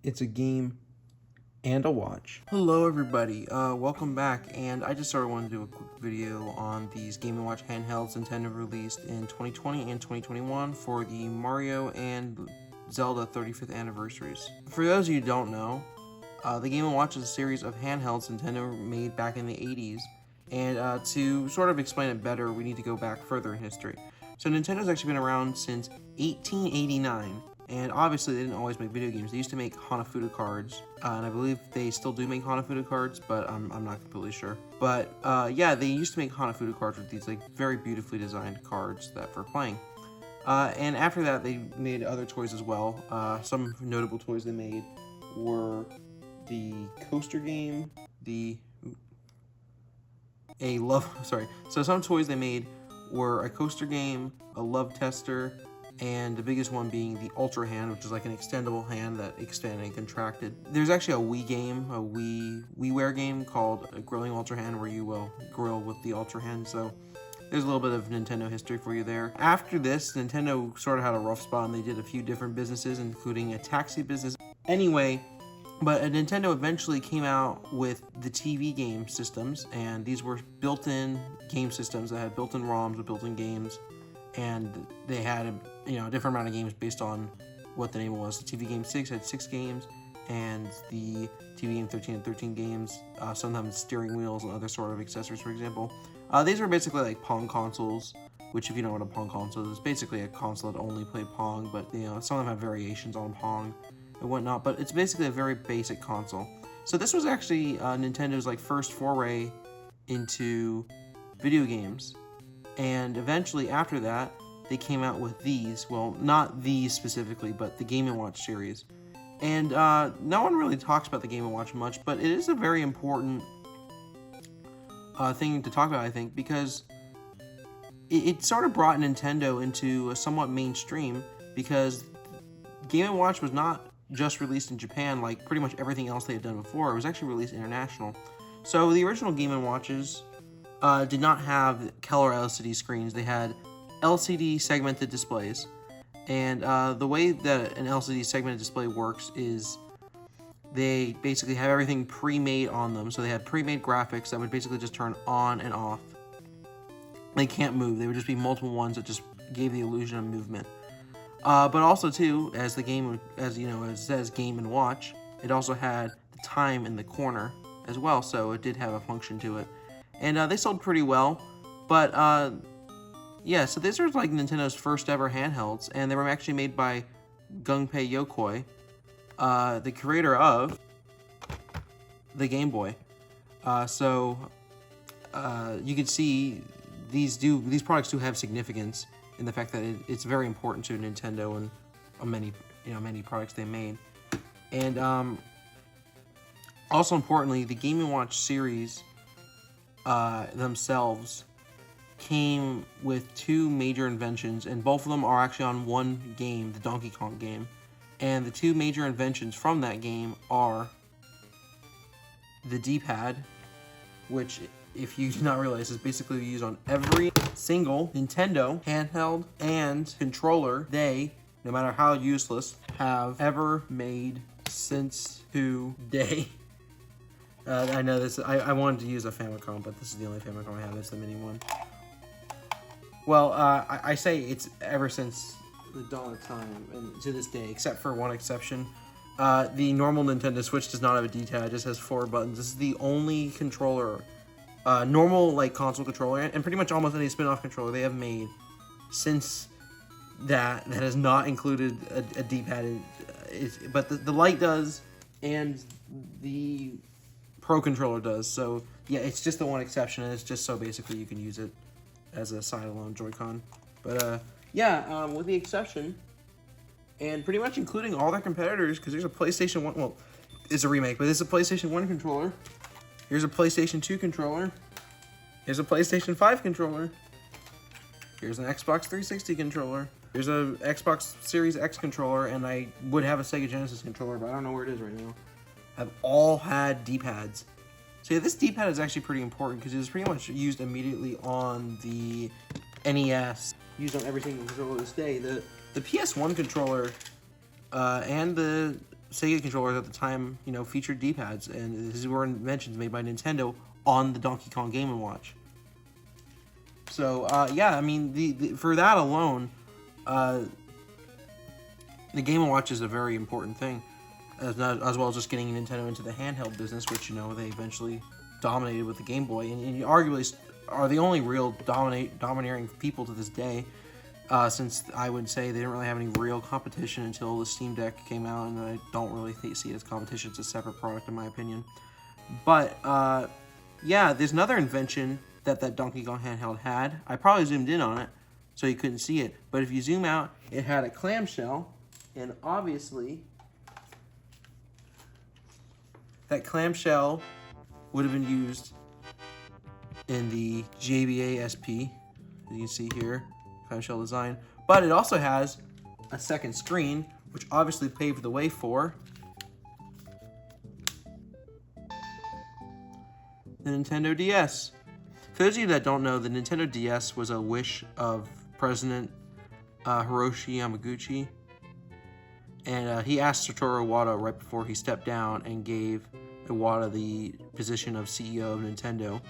It's a game and a watch. Hello everybody, welcome back, and I just wanted to do a quick video on these Game & Watch handhelds Nintendo released in 2020 and 2021 for the Mario and Zelda 35th anniversaries. For those of you who don't know, the Game & Watch is a series of handhelds Nintendo made back in the 80s, and to sort of explain it better, we need to go back further in history. So Nintendo's actually been around since 1889. And obviously, they didn't always make video games. They used to make Hanafuda cards, and I believe they still do make Hanafuda cards, but I'm not completely sure. But yeah, they used to make Hanafuda cards with these like very beautifully designed cards that for playing. And after that, they made other toys as well. Some notable toys they made were the coaster game, So some toys they made were a coaster game, a love tester, and the biggest one being the Ultra Hand, which is like an extendable hand that expanded and contracted. There's actually a Wii game, a WiiWare game called Grilling Ultra Hand, where you will grill with the Ultra Hand, so there's a little bit of Nintendo history for you there. After this, Nintendo sort of had a rough spot, and they did a few different businesses, including a taxi business. Anyway, but Nintendo eventually came out with the TV game systems, and these were built-in game systems that had built-in ROMs with built-in games, and they had a different amount of games based on what the name was. The TV game 6 had 6 games, and the TV game 13 had 13 games, sometimes steering wheels and other sort of accessories, for example. These were basically like Pong consoles, which if you know what a Pong console is, basically a console that only played Pong, but some of them have variations on Pong and whatnot, but it's basically a very basic console. So this was actually Nintendo's like first foray into video games, and eventually after that, they came out with these. Well, not these specifically, but the Game & Watch series. And no one really talks about the Game & Watch much, but it is a very important thing to talk about, I think, because it sort of brought Nintendo into a somewhat mainstream, because Game & Watch was not just released in Japan like pretty much everything else they had done before. It was actually released international. So the original Game & Watches did not have color LCD screens. They had LCD segmented displays, and the way that an LCD segmented display works is they basically have everything pre-made on them. So they had pre-made graphics that would basically just turn on and off. They can't move. They would just be multiple ones that just gave the illusion of movement. But also too, as the game, as it says Game & Watch, it also had the time in the corner as well. So it did have a function to it, and they sold pretty well. But yeah, so these are like Nintendo's first ever handhelds, and they were actually made by Gunpei Yokoi, the creator of the Game Boy. So you can see these products do have significance in the fact that it's very important to Nintendo and many products they made. And also importantly, the Game & Watch series themselves came with 2 major inventions, and both of them are actually on one game, the Donkey Kong game. And the 2 major inventions from that game are the D-pad, which, if you do not realize, is basically used on every single Nintendo handheld and controller they, no matter how useless, have ever made since today. I know this. I wanted to use a Famicom, but this is the only Famicom I have. It's the mini one. Well, I say it's ever since the dawn of time, and to this day, except for one exception. The normal Nintendo Switch does not have a D-pad, it just has 4 buttons. This is the only controller, normal like console controller, and pretty much almost any spin-off controller they have made since that has not included a D-pad. But the Lite does, and the Pro controller does. So yeah, it's just the one exception, and it's just so basically you can use it as a side-alone Joy-Con. But yeah, with the exception, and pretty much including all their competitors, because there's a PlayStation 1, well, it's a remake, but it's a PlayStation 1 controller. Here's a PlayStation 2 controller. Here's a PlayStation 5 controller. Here's an Xbox 360 controller. Here's a Xbox Series X controller, and I would have a Sega Genesis controller, but I don't know where it is right now. Have all had D-pads. So yeah, this D-pad is actually pretty important because it was pretty much used immediately on the NES, used on every single controller to this day. The PS1 controller and the Sega controllers at the time, featured D-pads, and these were inventions made by Nintendo on the Donkey Kong Game & Watch. So, yeah, I mean, for that alone, the Game & Watch is a very important thing, as well as just getting Nintendo into the handheld business, which, they eventually dominated with the Game Boy, and arguably are the only real domineering people to this day, since I would say they didn't really have any real competition until the Steam Deck came out, and I don't really see it as competition. It's a separate product in my opinion. But, yeah, there's another invention that Donkey Kong handheld had. I probably zoomed in on it, so you couldn't see it. But if you zoom out, it had a clamshell, and obviously, that clamshell would have been used in the GBA SP, as you can see here, clamshell design. But it also has a second screen, which obviously paved the way for the Nintendo DS. For those of you that don't know, the Nintendo DS was a wish of President Hiroshi Yamaguchi, and he asked Satoru Iwata right before he stepped down and gave Iwata the position of CEO of Nintendo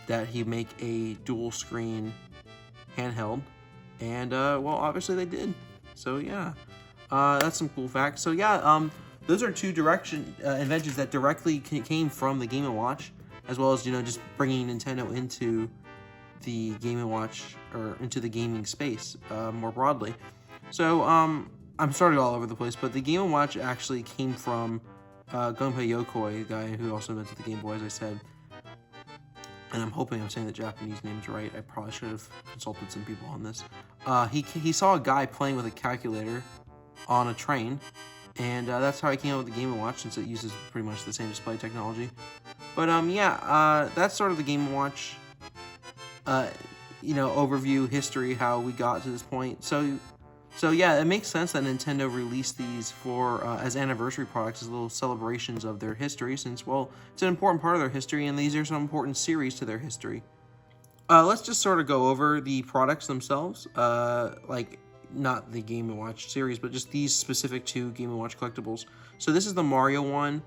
that he make a dual screen handheld, and well, obviously they did. So yeah, that's some cool facts. So yeah, those are two inventions that directly came from the Game & Watch, as well as just bringing Nintendo into the Game & Watch, or into the gaming space more broadly. So I'm started all over the place, but the Game & Watch actually came from Gunpei Yokoi, the guy who also invented the Game Boy, as I said. And I'm hoping I'm saying the Japanese names right. I probably should have consulted some people on this. He saw a guy playing with a calculator on a train, and that's how he came up with the Game & Watch, since it uses pretty much the same display technology. But yeah, that's sort of the Game & Watch, overview, history, how we got to this point. So yeah, it makes sense that Nintendo released these for as anniversary products, as little celebrations of their history, since, well, it's an important part of their history, and these are some important series to their history. Let's just sort of go over the products themselves, like not the Game & Watch series, but just these specific two Game & Watch collectibles. So this is the Mario one.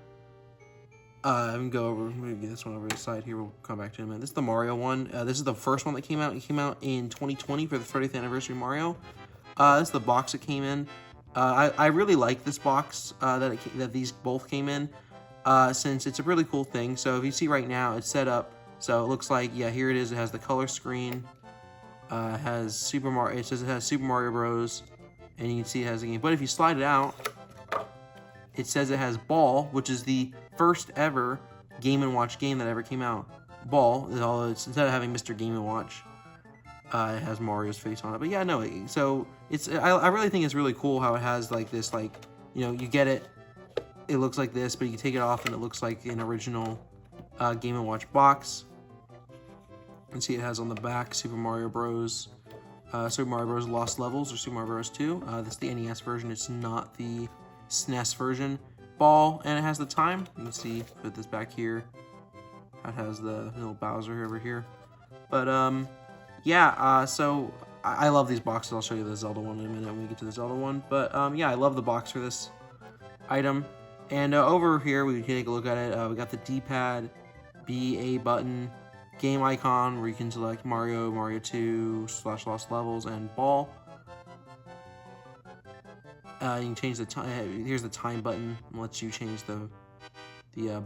I'm gonna go over, maybe get this one over to the side here, we'll come back to it in a minute. This is the Mario one. This is the first one that came out. It came out in 2020 for the 30th anniversary of Mario. This is the box it came in. I really like this box that these both came in, since it's a really cool thing. So if you see right now, it's set up, so it looks like, yeah, here it is. It has the color screen. It has Super Mario. It says it has Super Mario Bros. And you can see it has a game. But if you slide it out, it says it has Ball, which is the first ever Game & Watch game that ever came out. Ball, instead of having Mr. Game & Watch, it has Mario's face on it. But yeah, no, so I really think it's really cool how it has like this, like, you get it, it looks like this, but you take it off and it looks like an original Game & Watch box. You can see it has on the back Super Mario Bros. Super Mario Bros. Lost Levels, or Super Mario Bros. 2. This is the NES version. It's not the SNES version. Ball, and it has the time. You can see, put this back here. It has the little Bowser over here. But yeah, so I love these boxes. I'll show you the Zelda one in a minute when we get to the Zelda one. But yeah, I love the box for this item. And over here, we can take a look at it. We got the D-pad, B, A button, game icon where you can select Mario, Mario 2, / Lost Levels, and Ball. You can change the time. Here's the time button. It lets you change the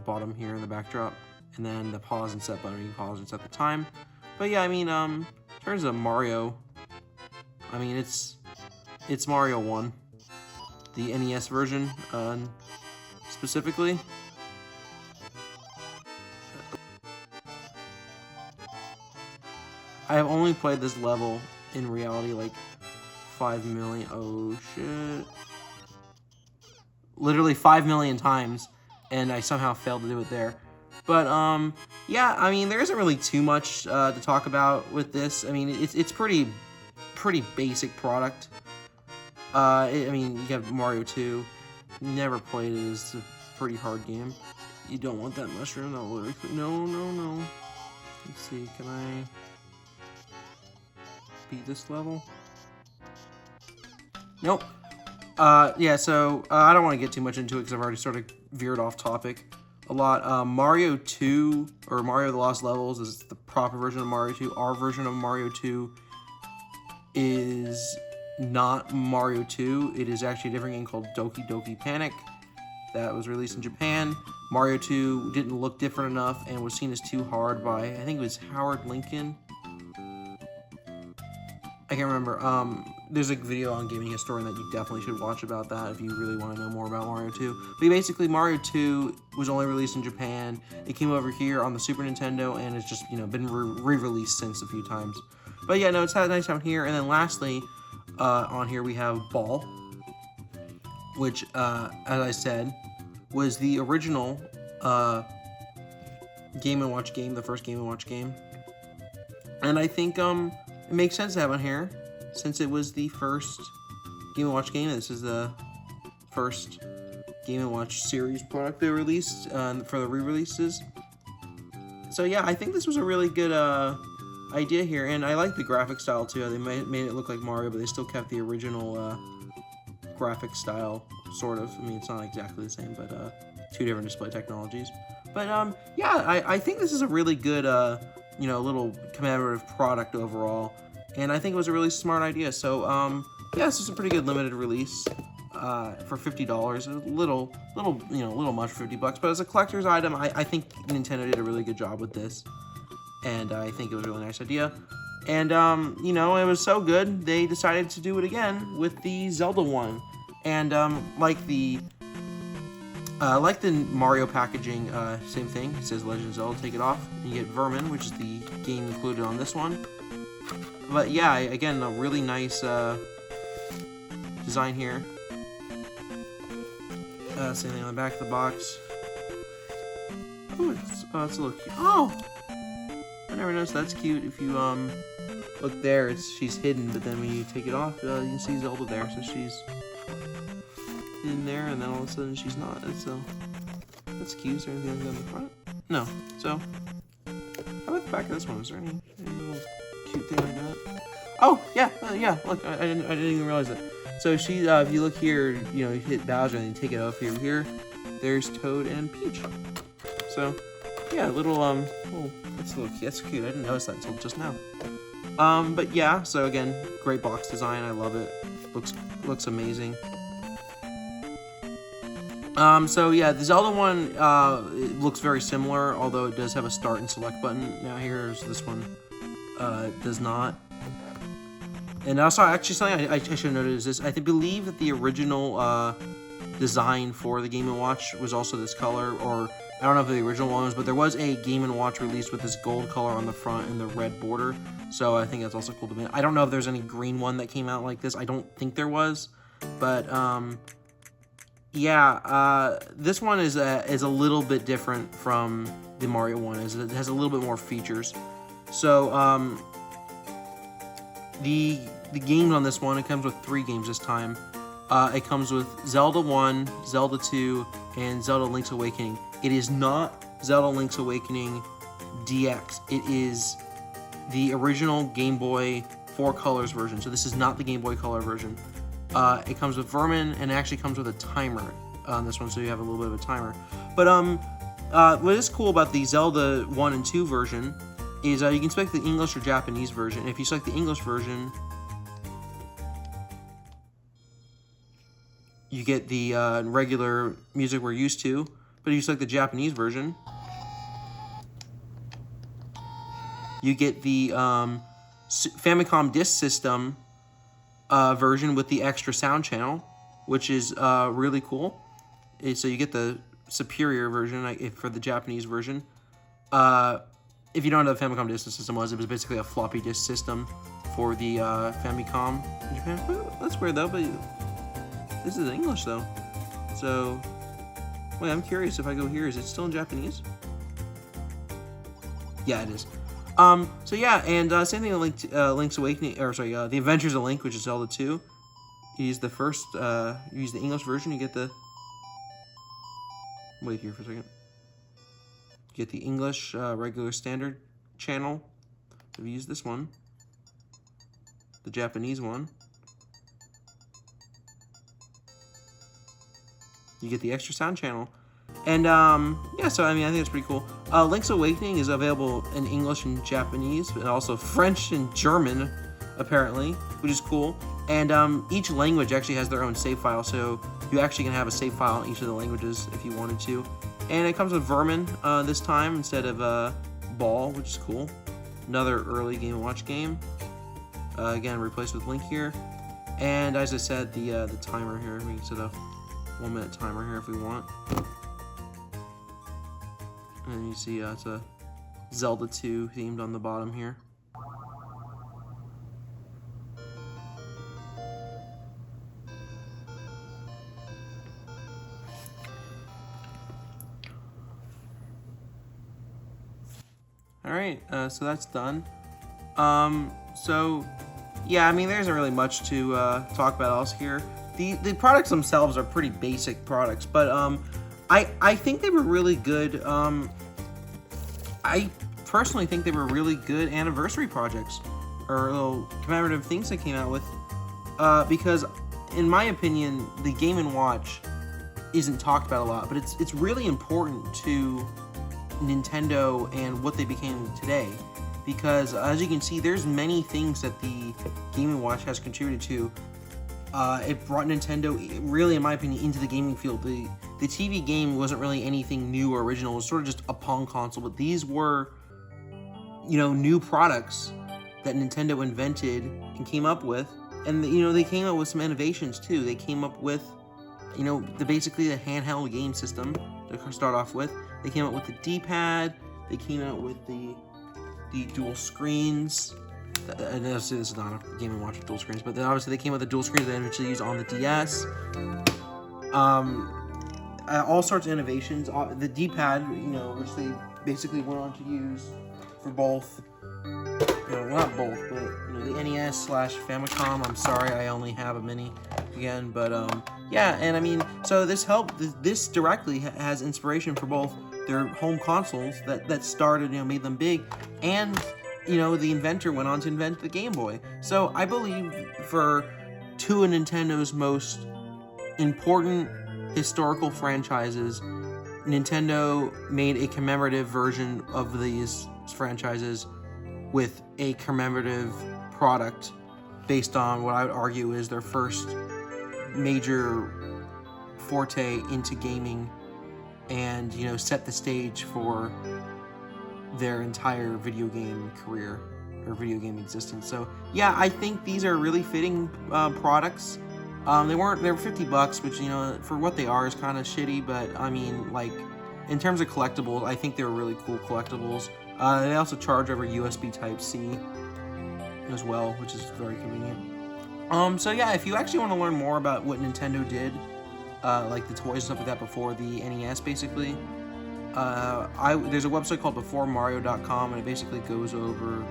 bottom here in the backdrop. And then the pause and set button. You can pause and set the time. But yeah, I mean, in terms of Mario, I mean, it's Mario 1. The NES version, specifically. I have only played this level in reality like 5 million. Oh shit! Literally 5 million times, and I somehow failed to do it there. But yeah, I mean, there isn't really too much to talk about with this. I mean, it's pretty basic product. I mean, you have Mario 2. Never played it. It's a pretty hard game. You don't want that mushroom. That will literally... No. Let's see. Can I beat this level? Nope. Yeah, so I don't want to get too much into it because I've already sort of veered off topic a lot. Mario 2, or Mario the Lost Levels, is the proper version of Mario 2. Our version of Mario 2 is not Mario 2. It is actually a different game called Doki Doki Panic that was released in Japan. Mario 2 didn't look different enough and was seen as too hard by, I think it was Howard Lincoln. I can't remember. There's a video on Gaming Historian that you definitely should watch about that if you really want to know more about Mario 2. But basically, Mario 2 was only released in Japan. It came over here on the Super Nintendo, and it's just, been re-released since a few times. But yeah, no, it's had a nice time here. And then lastly, on here we have Ball, which, as I said, was the original Game & Watch game, the first Game & Watch game. And I think it makes sense to have on here, since it was the first Game & Watch game. This is the first Game & Watch series product they released for the re-releases. So yeah, I think this was a really good idea here, and I like the graphic style too. They made it look like Mario, but they still kept the original graphic style, sort of. I mean, it's not exactly the same, but two different display technologies. But yeah, I think this is a really good little commemorative product overall, and I think it was a really smart idea. So yeah, this is a pretty good limited release for $50. A little much for $50, but as a collector's item, I think Nintendo did a really good job with this, and I think it was a really nice idea. And it was so good they decided to do it again with the Zelda one, and like the Mario packaging, same thing. It says Legend of Zelda, take it off. And you get Vermin, which is the game included on this one. But yeah, again, a really nice design here. Same thing on the back of the box. Oh, it's a little cute. Oh! I never noticed that's cute. If you look there, she's hidden, but then when you take it off, you can see Zelda there. So she's in there, and then all of a sudden she's not. That's cute. Is there anything on the front? No. So, how about the back of this one? Is there any little cute thing like that? Oh yeah, yeah. Look, I didn't even realize it. So she, if you look here, you hit Bowser and you take it off here. There's Toad and Peach. So, yeah, that's a little cute. That's cute. I didn't notice that until just now. But yeah. So again, great box design. I love it. Looks amazing. So yeah, the Zelda one, it looks very similar, although it does have a start and select button. Now here's this one, does not. And also, actually, something I should have noted is this. I believe that the original, design for the Game & Watch was also this color, or I don't know if the original one was, but there was a Game & Watch released with this gold color on the front and the red border. So I think that's also cool to me. I don't know if there's any green one that came out like this. I don't think there was, but, yeah, this one is a little bit different from the Mario one. It has a little bit more features. So the games on this one, it comes with 3 games this time. It comes with Zelda 1, Zelda 2, and Zelda Link's Awakening. It is not Zelda Link's Awakening DX. It is the original Game Boy 4 Colors version. So this is not the Game Boy Color version. It comes with Vermin, and it actually comes with a timer on this one, so you have a little bit of a timer. But what is cool about the Zelda 1 and 2 version is you can select the English or Japanese version. If you select the English version, you get the regular music we're used to. But if you select the Japanese version, you get the Famicom Disk System version with the extra sound channel, which is really cool. So you get the superior version for the Japanese version. If you don't know what the Famicom Disk System was, it was basically a floppy disk system for the Famicom in Japan. Well, that's weird though, but this is English though. So, wait, I'm curious if I go here, is it still in Japanese? Yeah, it is. So yeah, and same thing with Link's Awakening, or sorry, The Adventures of Link, which is Zelda 2. You use the first, you use the English version, you get the, wait here for a second. You get the English, regular standard channel. If you use this one, the Japanese one, you get the extra sound channel. And yeah, so I mean, I think it's pretty cool. Link's Awakening is available in English and Japanese, but also French and German, apparently, which is cool. And each language actually has their own save file, so you actually can have a save file in each of the languages if you wanted to. And it comes with Vermin this time instead of Ball, which is cool. Another early Game & Watch game. Again, replaced with Link here. And as I said, the timer here, we can set a 1 minute timer here if we want. And you see it's a Zelda 2 themed on the bottom here. Alright, so that's done. So, yeah, I mean, there isn't really much to talk about else here. The products themselves are pretty basic products, but I think they were really good. I personally think they were really good anniversary projects, or little commemorative things they came out with, because in my opinion, the Game & Watch isn't talked about a lot, but it's really important to Nintendo and what they became today, because as you can see, there's many things that the Game & Watch has contributed to. It brought Nintendo, really in my opinion, into the gaming field. The TV game wasn't really anything new or original. It was sort of just a Pong console, but these were, you know, new products that Nintendo invented and came up with. And, you know, they came up with some innovations too. They came up with, you know, basically the handheld game system to start off with. They came up with the D-pad. They came out with the dual screens. And obviously this is not a Game & Watch with dual screens, but then obviously they came with the dual screens they eventually used on the DS. All sorts of innovations. The D-pad, you know, which they basically went on to use for both, you know, well, not both, but, you know, the NES/Famicom. I'm sorry, I only have a mini again, but yeah, and I mean, so this directly has inspiration for both their home consoles that started, you know, made them big, and, you know, the inventor went on to invent the Game Boy. So I believe for two of Nintendo's most important historical franchises, Nintendo made a commemorative version of these franchises with a commemorative product based on what I would argue is their first major forte into gaming, and, you know, set the stage for their entire video game career or video game existence. So yeah, I think these are really fitting products. They were $50, which, you know, for what they are is kind of shitty, but I mean, like, in terms of collectibles, I think they were really cool collectibles. They also charge over USB Type-C as well, which is very convenient. So yeah, if you actually want to learn more about what Nintendo did, like the toys and stuff like that before the NES, basically, there's a website called beforemario.com, and it basically goes over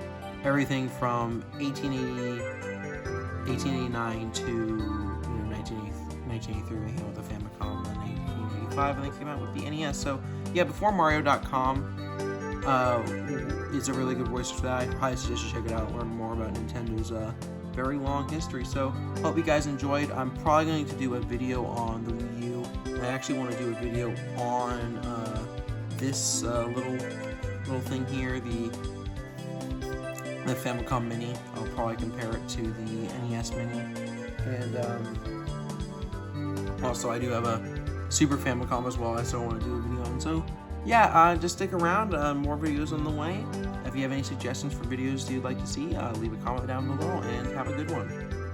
everything from 1889 to, you know, 1983 when they came out with the Famicom, and then 1885 when they came out with the NES. So yeah, beforemario.com is a really good voice for that. I highly suggest you check it out and learn more about Nintendo's very long history. So hope you guys enjoyed. I'm probably going to do a video on the Wii U. I actually want to do a video on this little thing here, the Famicom Mini. I'll probably compare it to the NES Mini, and also I do have a Super Famicom as well. I still want to do a video on. So yeah, just stick around. More videos on the way. If you have any suggestions for videos you'd like to see, leave a comment down below, and have a good one.